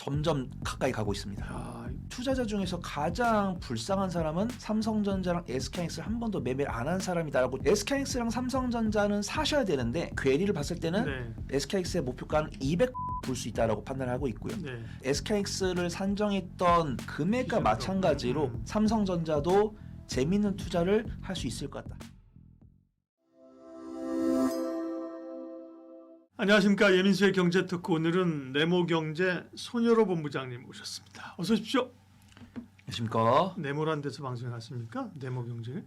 점점 가까이 가고 있습니다. 투자자 중에서 가장 불쌍한 사람은 삼성전자랑 SK하이닉스를 한 번도 매매를 안 한 사람이다라고. SK하이닉스랑 삼성전자는 사셔야 되는데 괴리를 봤을 때는 SK하이닉스의 목표가는 200 볼 수 있다라고 판단하고 있고요. SK하이닉스를 산정했던 금액과 마찬가지로 삼성전자도 재밌는 투자를 할 수 있을 것 같다. 안녕하십니까. 예민수의 경제토크. 오늘은 네모경제 손여로 본부장님 모셨습니다. 어서 오십시오. 안녕하십니까. 네모란 데서 방송에 갔습니까? 네모경제.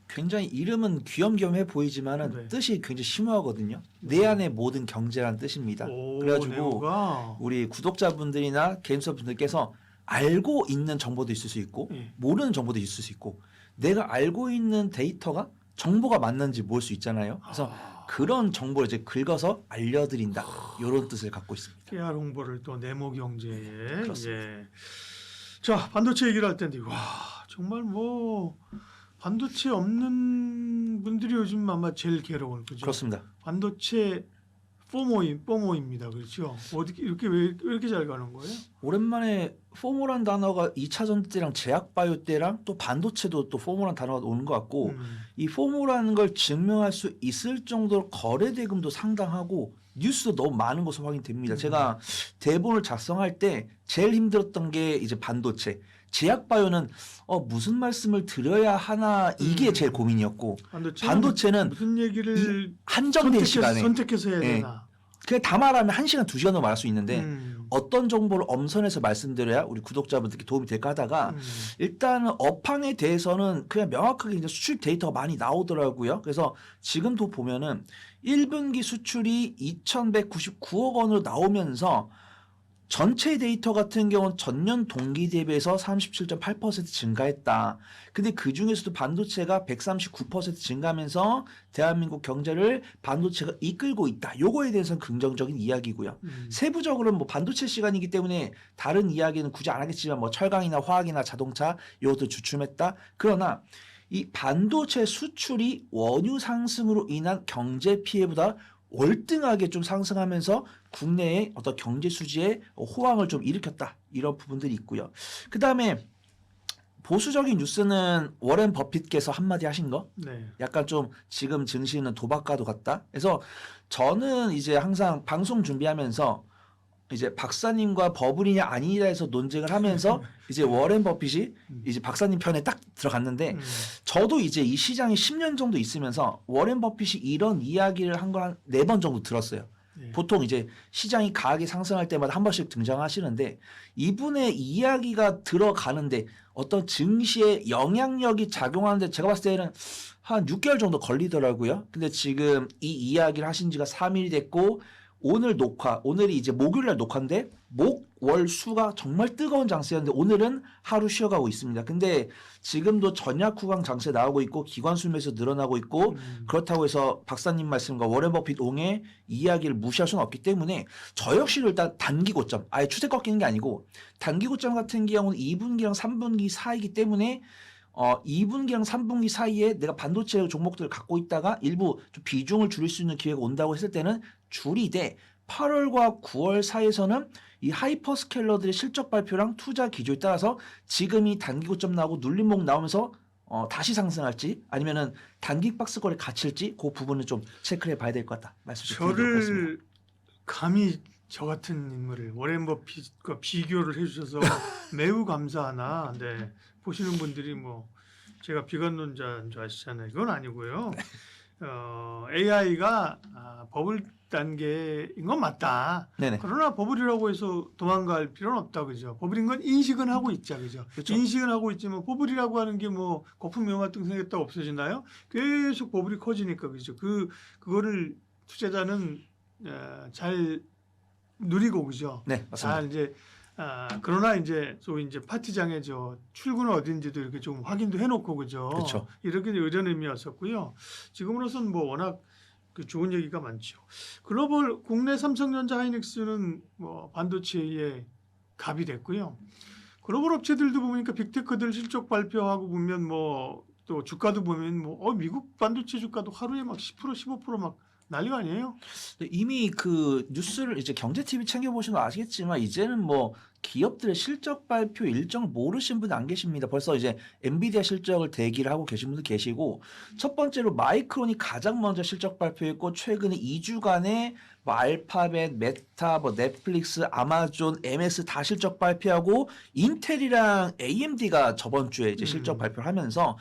굉장히 이름은 귀염귀염해 보이지만은 뜻이 굉장히 심오하거든요. 내 안의 모든 경제란 뜻입니다. 그래가지고 네모가. 우리 구독자분들이나 개인수분들께서 알고 있는 정보도 있을 수 있고 모르는 정보도 있을 수 있고 내가 알고 있는 데이터가 정보가 맞는지 모를 수 있잖아요. 그래서 그런 정보를 이제 긁어서 알려드린다. 이런 뜻을 갖고 있습니다. PR 홍보를 또 네모경제에. 그렇습니다. 예. 자, 반도체 얘기를 할 텐데 와 정말 뭐 반도체 없는 분들이 요즘 아마 제일 괴로운 거죠. 그렇습니다. 반도체 포모입니다. 그렇죠? 어떻게 이렇게 왜 이렇게 잘 가는 거예요? 오랜만에 포모란 단어가 2차 전지 때랑 제약바이오 때랑 또 반도체도 또 포모란 단어가 오는 것 같고 이 포모라는 걸 증명할 수 있을 정도로 거래 대금도 상당하고 뉴스도 너무 많은 것으로 확인됩니다. 제가 대본을 작성할 때 제일 힘들었던 게 이제 반도체, 제약바이오는 무슨 말씀을 드려야 하나 이게 제일 고민이었고 반도체는 무슨 얘기를 한정된 시간에 선택해서 해야 되나? 그냥 다 말하면 1시간, 2시간으로 말할 수 있는데 어떤 정보를 엄선해서 말씀드려야 우리 구독자분들께 도움이 될까 하다가 일단은 업황에 대해서는 그냥 명확하게 이제 수출 데이터가 많이 나오더라고요. 그래서 지금도 보면은 1분기 수출이 2,199억 원으로 나오면서 전체 데이터 같은 경우는 전년 동기 대비해서 37.8% 증가했다. 근데 그 중에서도 반도체가 139% 증가하면서 대한민국 경제를 반도체가 이끌고 있다. 요거에 대해서는 긍정적인 이야기고요. 세부적으로는 뭐 반도체 시간이기 때문에 다른 이야기는 굳이 안 하겠지만 뭐 철강이나 화학이나 자동차 요것도 주춤했다. 그러나 이 반도체 수출이 원유 상승으로 인한 경제 피해보다 월등하게 좀 상승하면서 국내의 어떤 경제 수지에 호황을 좀 일으켰다. 이런 부분들이 있고요. 그 다음에 보수적인 뉴스는 워렌 버핏께서 한마디 하신 거. 약간 좀 지금 증시는 도박과도 같다. 그래서 저는 이제 항상 방송 준비하면서 이제 박사님과 버블이냐 아니냐 해서 논쟁을 하면서 이제 워렌 버핏이 이제 박사님 편에 딱 들어갔는데 저도 이제 이 시장에 10년 정도 있으면서 워렌 버핏이 이런 이야기를 한 걸 한 4번 정도 들었어요. 보통 이제 시장이 강하게 상승할 때마다 한 번씩 등장하시는데 이분의 이야기가 들어가는데 어떤 증시에 영향력이 작용하는데 제가 봤을 때는 한 6개월 정도 걸리더라고요. 근데 지금 이 이야기를 하신 지가 3일이 됐고 오늘이 이제 목요일날 녹화인데 목, 월, 수가 정말 뜨거운 장세였는데 오늘은 하루 쉬어가고 있습니다. 근데 지금도 전약 후강 장세 나오고 있고 기관 수매수 늘어나고 있고 그렇다고 해서 박사님 말씀과 워렌 버핏 옹의 이야기를 무시할 수는 없기 때문에 저 역시도 일단 단기 고점, 아예 추세 꺾이는 게 아니고 단기 고점 같은 경우는 2분기랑 3분기 사이기 때문에 2분기랑 3분기 사이에 내가 반도체 종목들을 갖고 있다가 일부 좀 비중을 줄일 수 있는 기회가 온다고 했을 때는 줄이되 8월과 9월 사이에서는 이 하이퍼스케일러들의 실적 발표랑 투자 기조에 따라서 지금 이 단기 고점 나오고 눌림목 나오면서 다시 상승할지 아니면은 단기 박스권에 갇힐지 그 부분은 좀 체크를 해봐야 될 것 같다. 말씀 드리도록 하겠습니다. 저를 감히 저 같은 인물을 워렌 버핏과 비교를 해주셔서 매우 감사하나. 네. 보시는 분들이 뭐 제가 비관론자인 줄 아시잖아요. 그건 아니고요. AI가 버블 단계인 건 맞다. 네네. 그러나 버블이라고 해서 도망갈 필요는 없다, 그죠? 버블인 건 인식은 하고 있자, 그죠? 그렇죠. 인식은 하고 있지만 버블이라고 하는 게 뭐 거품 명화 등 생겼다고 없어지나요? 계속 버블이 커지니까, 그죠? 그거를 투자자는 잘 누리고, 그죠? 네, 맞습니다. 잘 이제 그러나 이제 소위 이제 파티장에 출근은 어딘지도 이렇게 좀 확인도 해놓고, 그죠? 그렇죠. 이렇게 이런 의미였었고요. 지금으로서는 뭐 워낙 그 좋은 얘기가 많죠. 글로벌 국내 삼성전자 하이닉스는 뭐 반도체의 갑이 됐고요. 글로벌 업체들도 보니까 빅테크들 실적 발표하고 보면 뭐 또 주가도 보면 뭐 미국 반도체 주가도 하루에 막 10% 15% 난리가 아니에요? 이미 그 뉴스를 이제 경제 TV 챙겨보시면 아시겠지만 이제는 뭐 기업들의 실적 발표 일정을 모르신 분이 안 계십니다. 벌써 이제 엔비디아 실적을 대기를 하고 계신 분도 계시고 첫 번째로 마이크론이 가장 먼저 실적 발표했고 최근에 2주간에 뭐 알파벳, 메타, 뭐 넷플릭스, 아마존, MS 다 실적 발표하고 인텔이랑 AMD가 저번 주에 이제 실적 발표를 하면서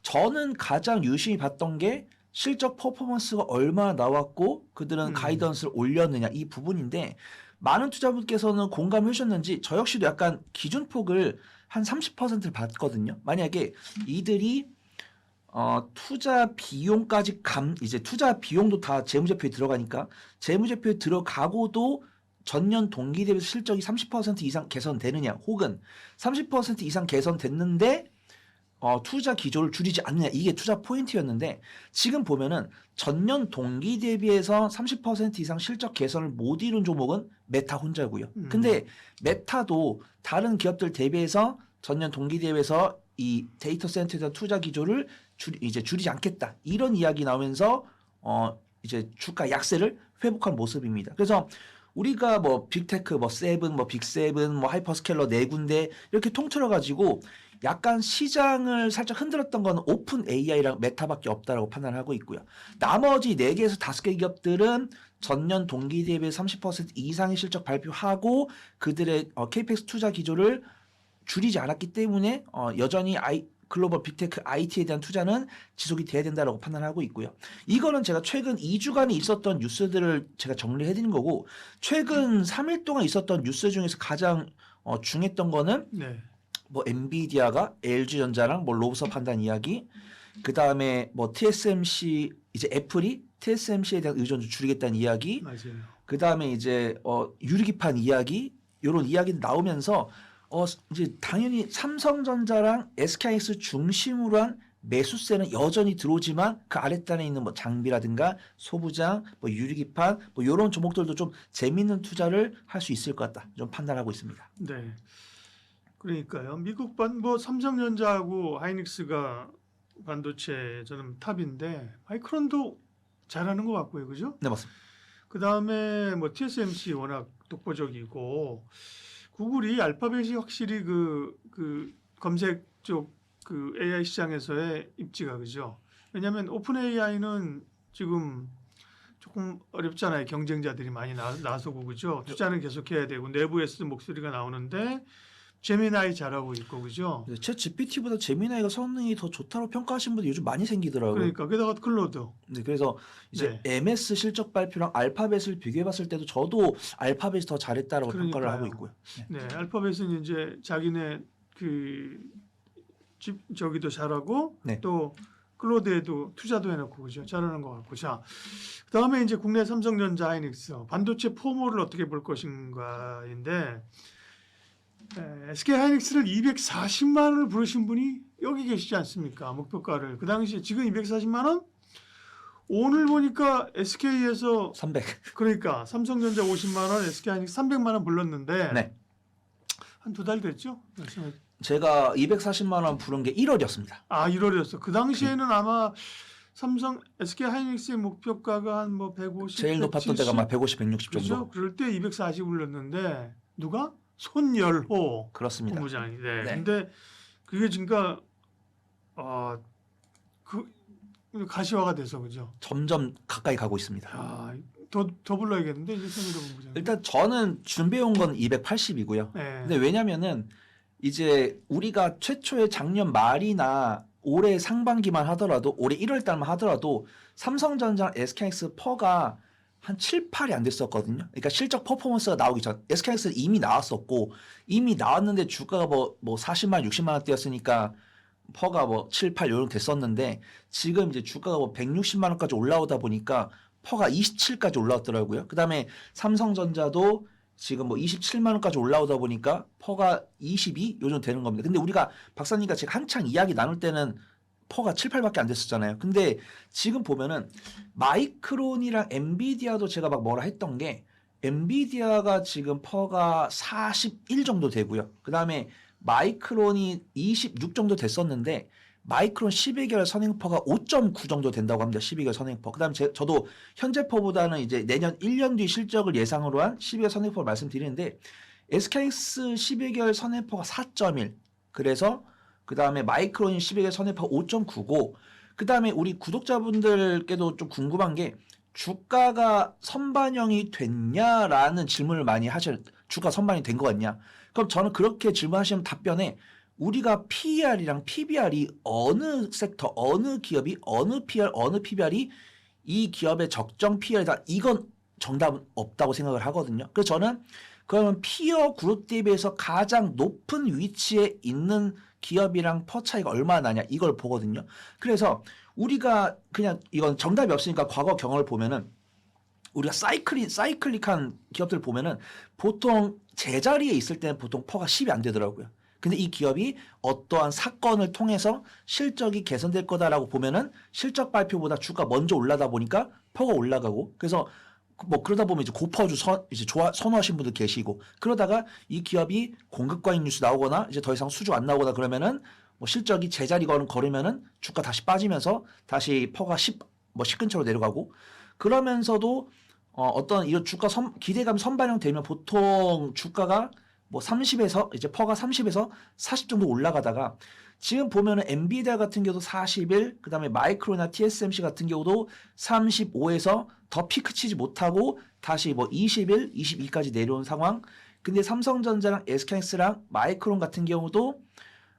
저는 가장 유심히 봤던 게 실적 퍼포먼스가 얼마나 나왔고 그들은 가이던스를 올렸느냐 이 부분인데 많은 투자분께서는 공감해 주셨는지 저 역시도 약간 기준폭을 한 30%를 봤거든요. 만약에 이들이 투자 비용까지 이제 투자 비용도 다 재무제표에 들어가니까 재무제표에 들어가고도 전년 동기 대비 실적이 30% 이상 개선되느냐 혹은 30% 이상 개선됐는데 투자 기조를 줄이지 않느냐 이게 투자 포인트였는데 지금 보면은 전년 동기 대비해서 30% 이상 실적 개선을 못 이룬 종목은 메타 혼자고요. 근데 메타도 다른 기업들 대비해서 전년 동기 대비해서 이 데이터 센터에 대한 투자 기조를 이제 줄이지 않겠다 이런 이야기 나오면서 이제 주가 약세를 회복한 모습입니다. 그래서 우리가 뭐 빅테크, 뭐 세븐, 뭐 빅세븐, 뭐 하이퍼스케일러 네 군데 이렇게 통틀어 가지고 약간 시장을 살짝 흔들었던 건 오픈 AI랑 메타밖에 없다라고 판단하고 있고요. 나머지 4개에서 5개 기업들은 전년 동기 대비 30% 이상의 실적 발표하고 그들의 KPX 투자 기조를 줄이지 않았기 때문에 여전히 글로벌 빅테크 IT에 대한 투자는 지속이 돼야 된다라고 판단하고 있고요. 이거는 제가 최근 2주간에 있었던 뉴스들을 제가 정리해 드린 거고 최근 3일 동안 있었던 뉴스 중에서 가장 중요했던 거는 네. 뭐 엔비디아가 LG전자랑 뭐 로브서 판단 이야기, 그 다음에 뭐 TSMC 이제 애플이 TSMC에 대한 의존을 줄이겠다는 이야기, 맞아요. 그 다음에 이제 유리기판 이야기 이런 이야기도 나오면서 이제 당연히 삼성전자랑 SK하이닉스 중심으로 한 매수세는 여전히 들어오지만 그 아랫단에 있는 뭐 장비라든가 소부장, 뭐 유리기판 뭐 이런 종목들도 좀 재밌는 투자를 할 수 있을 것 같다 좀 판단하고 있습니다. 네. 그러니까요. 미국 뭐 삼성전자하고 하이닉스가 반도체 저는 탑인데 마이크론도 잘하는 것 같고요, 그죠? 네 맞습니다. 그 다음에 뭐 TSMC 워낙 독보적이고 구글이 알파벳이 확실히 그 검색 쪽 그 AI 시장에서의 입지가 그죠? 왜냐하면 오픈 AI는 지금 조금 어렵잖아요. 경쟁자들이 많이 나서고 그죠? 투자는 계속해야 되고 내부에서도 목소리가 나오는데 제미나이 잘하고 있고 그죠? 챗 GPT보다 제미나이가 성능이 더 좋다고 평가하신 분들 요즘 많이 생기더라고요. 그러니까 게다가 클로드. 네, 그래서 이제 MS 실적 발표랑 알파벳을 비교해봤을 때도 저도 알파벳이 더 잘했다라고 평가를 하고 있고요. 네, 알파벳은 이제 자기네 저기도 잘하고 네. 또 클로드에도 투자도 해놓고 그죠? 잘하는 것 같고 자 그다음에 이제 국내 삼성전자 하이닉스 반도체 포모를 어떻게 볼 것인가인데. SK 하이닉스를 240만 원을 부르신 분이 여기 계시지 않습니까? 목표가를. 그 당시에 지금 240만 원? 오늘 보니까 SK에서 300. 그러니까 삼성전자 50만 원, SK 하이닉스 300만 원 불렀는데 네. 한 2달 됐죠? 제가 240만 원 부른 게 1월이었습니다. 아, 1월이었어. 그 당시에는 아마 삼성 SK 하이닉스의 목표가가 한 뭐 150, 제일 높았던 170? 때가 막 150, 160 정도. 그렇죠? 그럴 때 240 불렀는데 누가? 손열호 그렇습니다. 본부장이. 네. 네. 근데 그게 그러니까 가시화가 돼서 그죠. 점점 가까이 가고 있습니다. 더 불러야겠는데 이제 손열호 본부장. 일단 저는 준비해 온 건 280이고요. 네. 근데 왜냐면은 이제 우리가 최초의 작년 말이나 올해 상반기만 하더라도 올해 1월 달만 하더라도 삼성전자, SK하이닉스 퍼가 한 7, 8이 안 됐었거든요. 그러니까 실적 퍼포먼스가 나오기 전 SK하이닉스는 이미 나왔었고 이미 나왔는데 주가가 뭐 40만 원, 60만 원대였으니까 퍼가 뭐 7, 8 요런 됐었는데 지금 이제 주가가 뭐 160만 원까지 올라오다 보니까 퍼가 27까지 올라왔더라고요. 그다음에 삼성전자도 지금 뭐 27만 원까지 올라오다 보니까 퍼가 22 요즘 되는 겁니다. 근데 우리가 박사님과 제가 한창 이야기 나눌 때는 퍼가 7, 8밖에 안 됐었잖아요. 근데 지금 보면은 마이크론이랑 엔비디아도 제가 막 뭐라 했던 게 엔비디아가 지금 퍼가 41 정도 되고요. 그 다음에 마이크론이 26 정도 됐었는데 마이크론 12개월 선행퍼가 5.9 정도 된다고 합니다. 12개월 선행퍼. 그 다음에 저도 현재 퍼보다는 이제 내년 1년 뒤 실적을 예상으로 한 12개월 선행퍼를 말씀드리는데 SKX 12개월 선행포가 4.1. 그래서 그다음에 마이크론인 12개월 선행포가 5.9고 그다음에 우리 구독자분들께도 좀 궁금한 게 주가가 선반영이 됐냐라는 질문을 많이 하셔요. 주가 선반영이 된 거 같냐? 그럼 저는 그렇게 질문하시면 답변에 우리가 PER이랑 PBR이 어느 섹터, 어느 기업이 어느 PR, 어느 PBR이 이 기업의 적정 PER이다. 이건 정답은 없다고 생각을 하거든요. 그래서 저는 그러면 피어 그룹 대비해서 가장 높은 위치에 있는 기업이랑 퍼 차이가 얼마나 나냐 이걸 보거든요. 그래서 우리가 그냥 이건 정답이 없으니까 과거 경험을 보면은 우리가 사이클릭한 기업들 보면은 보통 제자리에 있을 때는 보통 퍼가 10이 안 되더라고요. 근데 이 기업이 어떠한 사건을 통해서 실적이 개선될 거다라고 보면은 실적 발표보다 주가 먼저 올라다 보니까 퍼가 올라가고 그래서 뭐 그러다 보면 이제 고퍼주 이제 선호하신 분들 계시고 그러다가 이 기업이 공급 과잉 뉴스 나오거나 이제 더 이상 수주 안 나오거나 그러면은 뭐 실적이 제자리 걸으면은 주가 다시 빠지면서 다시 퍼가 10 근처로 내려가고 그러면서도 어떤 이런 주가 기대감 선반영 되면 보통 주가가 뭐 30에서 이제 퍼가 30에서 40 정도 올라가다가 지금 보면은 엔비디아 같은 경우도 41, 그다음에 마이크로나 TSMC 같은 경우도 35에서 더 피크 치지 못하고 다시 뭐 21, 22까지 내려온 상황. 근데 삼성전자랑 SK하이닉스랑 마이크론 같은 경우도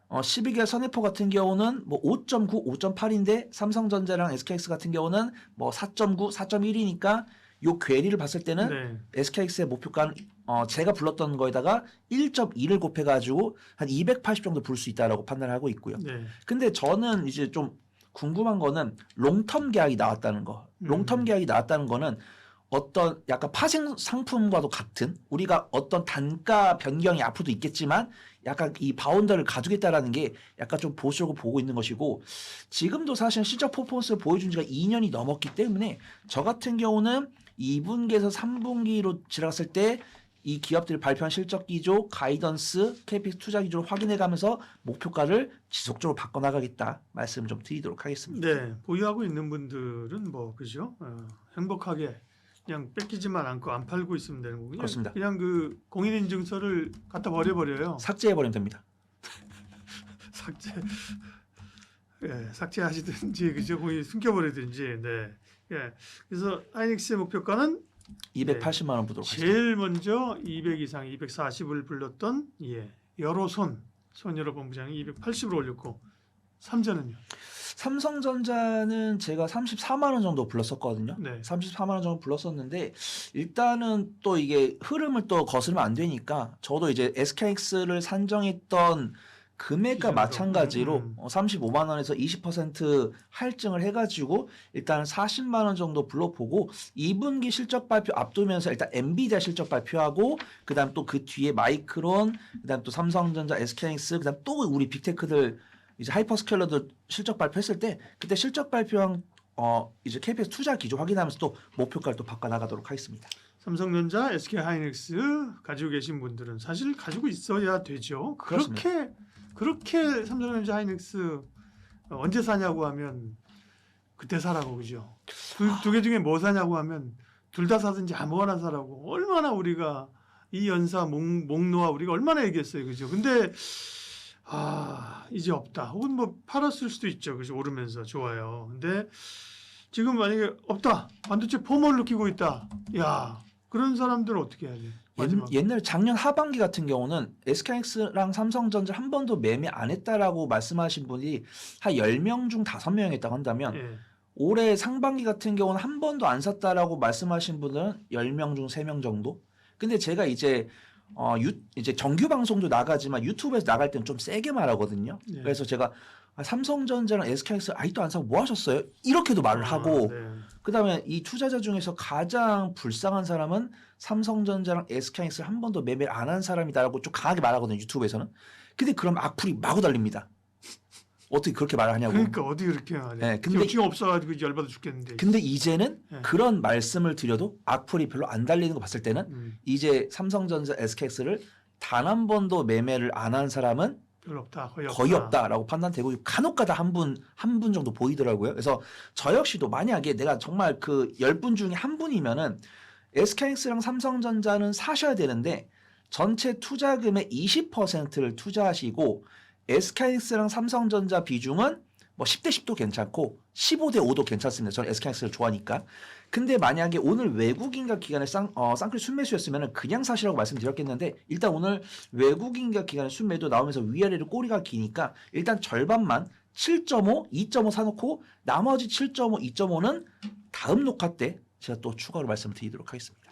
12개월 선행포 같은 경우는 뭐 5.9, 5.8인데 삼성전자랑 SK하이닉스 같은 경우는 뭐 4.9, 4.1이니까 요 괴리를 봤을 때는 네. SK하이닉스의 목표가는 제가 불렀던 거에다가 1.2를 곱해가지고 한 280 정도 볼 수 있다라고 판단을 하고 있고요. 네. 근데 저는 이제 좀 궁금한 거는 롱텀 계약이 나왔다는 거. 롱텀 계약이 나왔다는 거는 어떤 약간 파생 상품과도 같은 우리가 어떤 단가 변경이 앞으로도 있겠지만 약간 이 바운더를 가두겠다라는 게 약간 좀 보수적으로 보고 있는 것이고 지금도 사실 실적 퍼포먼스를 보여준 지가 2년이 넘었기 때문에 저 같은 경우는 2분기에서 3분기로 지나갔을 때 이 기업들이 발표한 실적 기조, 가이던스, KPX 투자 기조를 확인해 가면서 목표가를 지속적으로 바꿔나가겠다 말씀 좀 드리도록 하겠습니다. 네. 보유하고 있는 분들은 뭐 그죠? 행복하게 그냥 뺏기지만 않고 안 팔고 있으면 되는 거군요. 그렇습니다. 그냥 그 공인인증서를 갖다 버려요. 삭제해버리면 됩니다. 삭제, 예, 삭제하시든지 그죠? 공인 숨겨버리든지. 네. 예. 그래서 하이닉스의 목표가는 280만 원 보도록 하겠습니다. 제일 먼저 200 이상 240을 불렀던 여로손 손여로 본부장이 280으로 올렸고 삼전은요. 삼성전자는 제가 34만 원 정도 불렀었거든요. 네. 34만 원 정도 불렀었는데 일단은 또 이게 흐름을 또 거스르면 안 되니까 저도 이제 SKX를 산정했던 금액과 기준으로. 마찬가지로 35만 원에서 20% 할증을 해가지고 일단 40만 원 정도 불러보고 2분기 실적 발표 앞두면서 일단 엔비디아 실적 발표하고 그다음 또 그 뒤에 마이크론 그다음 또 삼성전자, SK하이닉스 그다음 또 우리 빅테크들 이제 하이퍼스케일러들 실적 발표했을 때 그때 실적 발표한 이제 KPX 투자 기조 확인하면서 또 목표가를 또 바꿔 나가도록 하겠습니다. 삼성전자, SK하이닉스 가지고 계신 분들은 사실 가지고 있어야 되죠. 그렇게 삼성전자, 하이닉스 언제 사냐고 하면 그때 사라고 그죠. 두 개 중에 뭐 사냐고 하면 둘 다 사든지 아무거나 사라고 얼마나 우리가 이 연사 목놓아 우리가 얼마나 얘기했어요, 그죠. 근데 이제 없다. 혹은 뭐 팔았을 수도 있죠, 그죠. 오르면서 좋아요. 근데 지금 만약에 없다. 반도체 포멀로 끼고 있다. 야, 그런 사람들은 어떻게 해야 돼? 옛날 작년 하반기 같은 경우는 SK하이닉스랑 삼성전자 한 번도 매매 안 했다라고 말씀하신 분이 한 10명 중 5명 했다고 한다면 올해 상반기 같은 경우는 한 번도 안 샀다라고 말씀하신 분은 10명 중 3명 정도. 근데 제가 이제 이제 정규 방송도 나가지만 유튜브에서 나갈 때는 좀 세게 말하거든요. 그래서 제가 삼성전자랑 SK하이닉스 아직도 안 사고 뭐 하셨어요? 이렇게도 말을 하고 그다음에 이 투자자 중에서 가장 불쌍한 사람은 삼성전자랑 SK하이닉스를 한 번도 매매를 안 한 사람이다라고 좀 강하게 말하거든요. 유튜브에서는. 근데 그럼 악플이 마구 달립니다. 어떻게 그렇게 말을 하냐고. 그러니까 어디 그렇게 하냐. 네, 근데 지금 없어가지고 열받아 죽겠는데. 근데 이제는 그런 말씀을 드려도 악플이 별로 안 달리는 거 봤을 때는 이제 삼성전자, SK하이닉스를 단 한 번도 매매를 안 한 사람은 별로 없다. 거의 없다라고 판단되고 간혹가다 한 분 정도 보이더라고요. 그래서 저 역시도 만약에 내가 정말 그 10분 중에 한 분이면은 SK하이닉스랑 삼성전자는 사셔야 되는데 전체 투자금의 20%를 투자하시고 SK하이닉스랑 삼성전자 비중은 뭐 10대 10도 괜찮고 15대 5도 괜찮습니다. 저는 SK하이닉스를 좋아하니까. 근데 만약에 오늘 외국인과 기관의 쌍끌 순매수였으면 그냥 사시라고 말씀드렸겠는데 일단 오늘 외국인과 기관의 순매도 나오면서 위아래로 꼬리가 기니까 일단 절반만 7.5, 2.5 사놓고 나머지 7.5, 2.5는 다음 녹화 때 제가 또 추가로 말씀을 드리도록 하겠습니다.